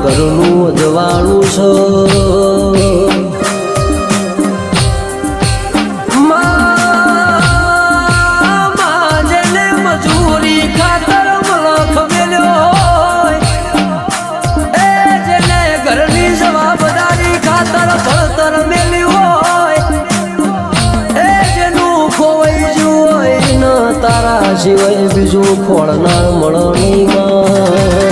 ઘરનું અજવાળું છે જેને મજૂરી ખાતર મલખ મેલ્યો હોય એ જેને ઘરની જવાબદારી ખાતર ભણતર મેલ્યું હોય એ જેનું ખોવાઈ ગયું હોય ન તારા સિવાય બીજું ખોળનાર મળણીમાં